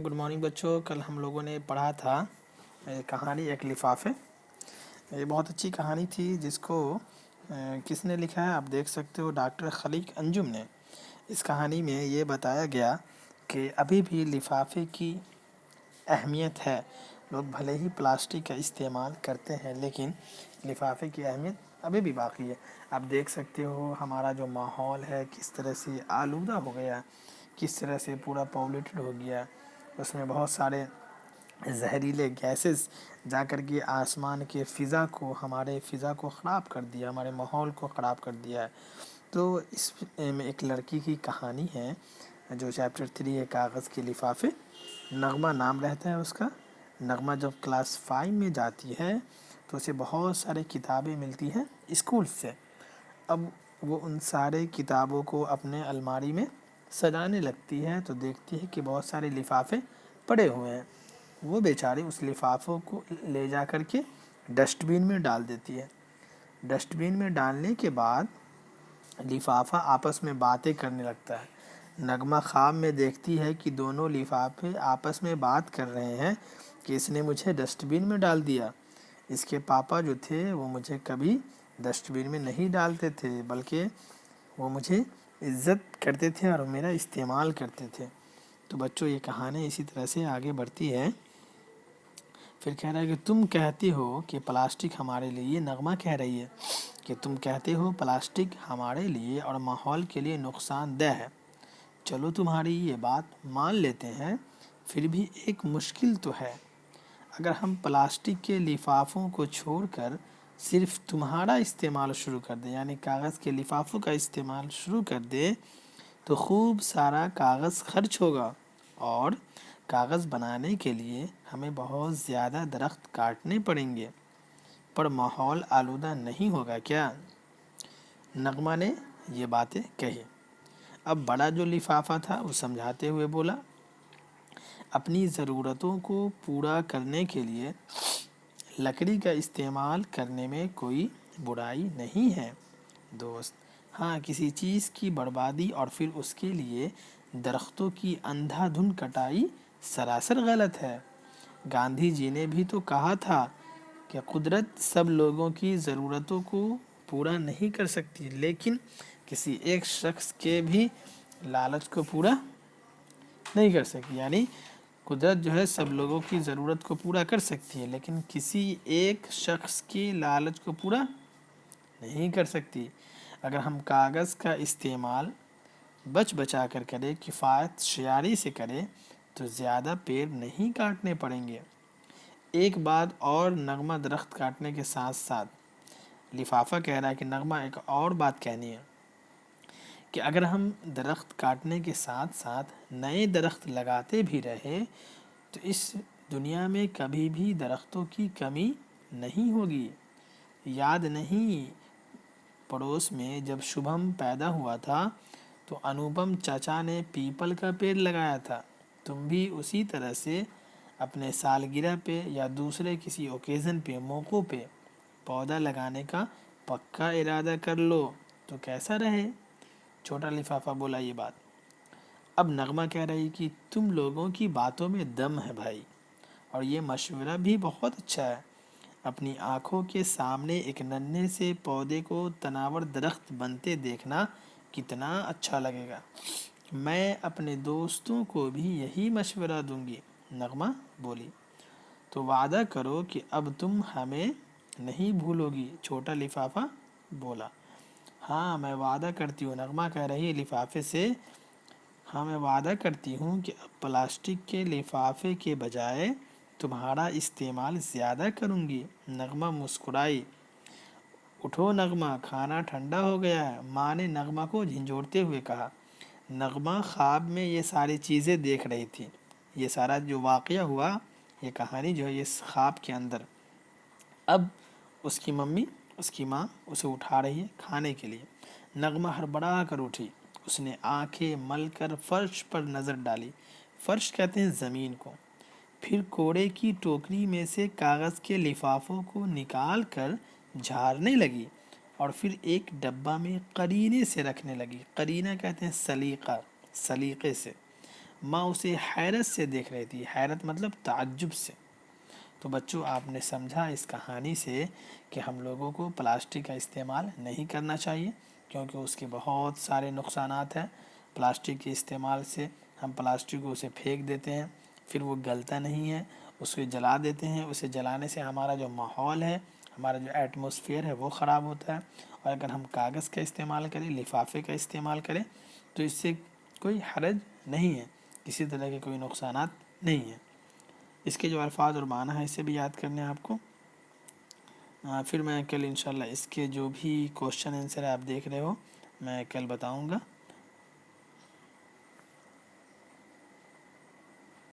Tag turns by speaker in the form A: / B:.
A: Good morning بچوں. کل ہم لوگوں نے پڑھا تھا کہانی ایک لفافے. یہ بہت اچھی کہانی تھی جس کو کس نے لکھا ہے آپ دیکھ سکتے ہو، ڈاکٹر خلیق انجم نے. اس کہانی میں یہ بتایا گیا کہ ابھی بھی لفافے کی اہمیت ہے. لوگ بھلے ہی پلاسٹک کا استعمال کرتے ہیں لیکن لفافے کی اہمیت ابھی بھی باقی ہے. آپ دیکھ سکتے ہو ہمارا جو ماحول ہے کس طرح سے آلودہ ہو گیا، کس طرح سے پورا پالیوٹڈ ہو گیا. اس میں بہت سارے زہریلے گیسز جا کر کے آسمان کے ہمارے فضا کو خراب کر دیا، ہمارے ماحول کو خراب کر دیا ہے. تو اس میں ایک لڑکی کی کہانی ہے جو چیپٹر 3 ہے، کاغذ کے لفافے. نغمہ نام رہتا ہے اس کا. نغمہ جب کلاس 5 میں جاتی ہے تو اسے بہت سارے کتابیں ملتی ہیں اسکول سے. اب وہ ان سارے کتابوں کو اپنے الماری میں سجانے لگتی ہے تو دیکھتی ہے کہ بہت سارے لفافے پڑے ہوئے ہیں. وہ بیچاری اس لفافوں کو لے جا کر کے ڈسٹ بین میں ڈال دیتی ہے. ڈسٹ بین میں ڈالنے کے بعد لفافہ آپس میں باتیں کرنے لگتا ہے. نغمہ خواب میں دیکھتی ہے کہ دونوں لفافے آپس میں بات کر رہے ہیں کہ اس نے مجھے ڈسٹ بین میں ڈال دیا. اس کے پاپا جو تھے وہ مجھے کبھی ڈسٹ بین میں نہیں ڈالتے تھے بلکہ وہ مجھے عزت کرتے تھے اور میرا استعمال کرتے تھے. تو بچوں یہ کہانی اسی طرح سے آگے بڑھتی ہے. پھر کہہ رہا ہے کہ تم کہتے ہو کہ پلاسٹک ہمارے لیے، یہ نغمہ کہہ رہی ہے کہ تم کہتے ہو پلاسٹک ہمارے لیے اور ماحول کے لیے نقصان دہ ہے. چلو تمہاری یہ بات مان لیتے ہیں، پھر بھی ایک مشکل تو ہے. اگر ہم پلاسٹک کے لفافوں کو چھوڑ کر صرف تمہارا استعمال شروع کر دیں، یعنی کاغذ کے لفافوں کا استعمال شروع کر دیں تو خوب سارا کاغذ خرچ ہوگا اور کاغذ بنانے کے لیے ہمیں بہت زیادہ درخت کاٹنے پڑیں گے. پر ماحول آلودہ نہیں ہوگا کیا؟ نغمہ نے یہ باتیں کہی. اب بڑا جو لفافہ تھا وہ سمجھاتے ہوئے بولا، اپنی ضرورتوں کو پورا کرنے کے لیے لکڑی کا استعمال کرنے میں کوئی برائی نہیں ہے دوست. ہاں، کسی چیز کی بربادی اور پھر اس کے لیے درختوں کی اندھا دھند کٹائی سراسر غلط ہے. گاندھی جی نے بھی تو کہا تھا کہ قدرت سب لوگوں کی ضرورتوں کو پورا نہیں کر سکتی لیکن کسی ایک شخص کے بھی لالچ کو پورا نہیں کر سکتی. یعنی قدرت جو ہے سب لوگوں کی ضرورت کو پورا کر سکتی ہے لیکن کسی ایک شخص کی لالچ کو پورا نہیں کر سکتی. اگر ہم کاغذ کا استعمال بچا کر کریں، کفایت شعاری سے کریں تو زیادہ پیڑ نہیں کاٹنے پڑیں گے. ایک بات اور، نغمہ درخت کاٹنے کے ساتھ ساتھ لفافہ کہہ رہا ہے کہ نغمہ ایک اور بات کہنی ہے کہ اگر ہم درخت کاٹنے کے ساتھ ساتھ نئے درخت لگاتے بھی رہے تو اس دنیا میں کبھی بھی درختوں کی کمی نہیں ہوگی. یاد نہیں پڑوس میں جب شبھم پیدا ہوا تھا تو انوپم چچا نے پیپل کا پیڑ لگایا تھا. تم بھی اسی طرح سے اپنے سالگرہ پہ یا دوسرے کسی اوکیزن پہ، موقع پہ پودا لگانے کا پکا ارادہ کر لو تو کیسا رہے. چھوٹا لفافہ بولا یہ بات. اب نغمہ کہہ رہی کہ تم لوگوں کی باتوں میں دم ہے بھائی، اور یہ مشورہ بھی بہت اچھا ہے. اپنی آنکھوں کے سامنے ایک ننھے سے پودے کو تناور درخت بنتے دیکھنا کتنا اچھا لگے گا. میں اپنے دوستوں کو بھی یہی مشورہ دوں گی. نغمہ بولی. تو وعدہ کرو کہ اب تم ہمیں نہیں بھولو گی. چھوٹا لفافہ بولا. ہاں میں وعدہ کرتی ہوں. نغمہ کہہ رہی ہے لفافے سے، ہاں میں وعدہ کرتی ہوں کہ اب پلاسٹک کے لفافے کے بجائے تمہارا استعمال زیادہ کروں گی. نغمہ مسکرائی. اٹھو نغمہ، کھانا ٹھنڈا ہو گیا ہے، ماں نے نغمہ کو جھنجھوڑتے ہوئے کہا. نغمہ خواب میں یہ ساری چیزیں دیکھ رہی تھی. یہ سارا جو واقعہ ہوا، یہ کہانی جو ہے یہ خواب کے اندر. اب اس کی ماں اسے اٹھا رہی ہے کھانے کے لیے. نغمہ ہڑبڑا کر اٹھی. اس نے آنکھیں مل کر فرش پر نظر ڈالی. فرش کہتے ہیں زمین کو. پھر کوڑے کی ٹوکری میں سے کاغذ کے لفافوں کو نکال کر جھاڑنے لگی اور پھر ایک ڈبہ میں قرینے سے رکھنے لگی. قرینہ کہتے ہیں سلیقہ، سلیقے سے. ماں اسے حیرت سے دیکھ رہی تھی، حیرت مطلب تعجب سے۔ تو بچوں آپ نے سمجھا اس کہانی سے کہ ہم لوگوں کو پلاسٹک کا استعمال نہیں کرنا چاہیے، کیونکہ اس کے بہت سارے نقصانات ہیں۔ پلاسٹک کے استعمال سے ہم پلاسٹک کو اسے پھینک دیتے ہیں، پھر وہ گلتا نہیں ہے، اس کو جلا دیتے ہیں، اسے جلانے سے ہمارا جو ماحول ہے، ہمارا جو ایٹماسفیئر ہے وہ خراب ہوتا ہے۔ اور اگر ہم کاغذ کا استعمال کریں، لفافے کا استعمال کریں، تو اس سے کوئی حرج نہیں ہے، کسی طرح کے کوئی نقصانات نہیں ہیں۔ اس کے جو الفاظ اور معنی ہے اسے بھی یاد کرنے ہیں آپ کو۔ پھر میں کل انشاءاللہ اس کے جو بھی کوشچن آنسر آپ دیکھ رہے ہو میں کل بتاؤں گا۔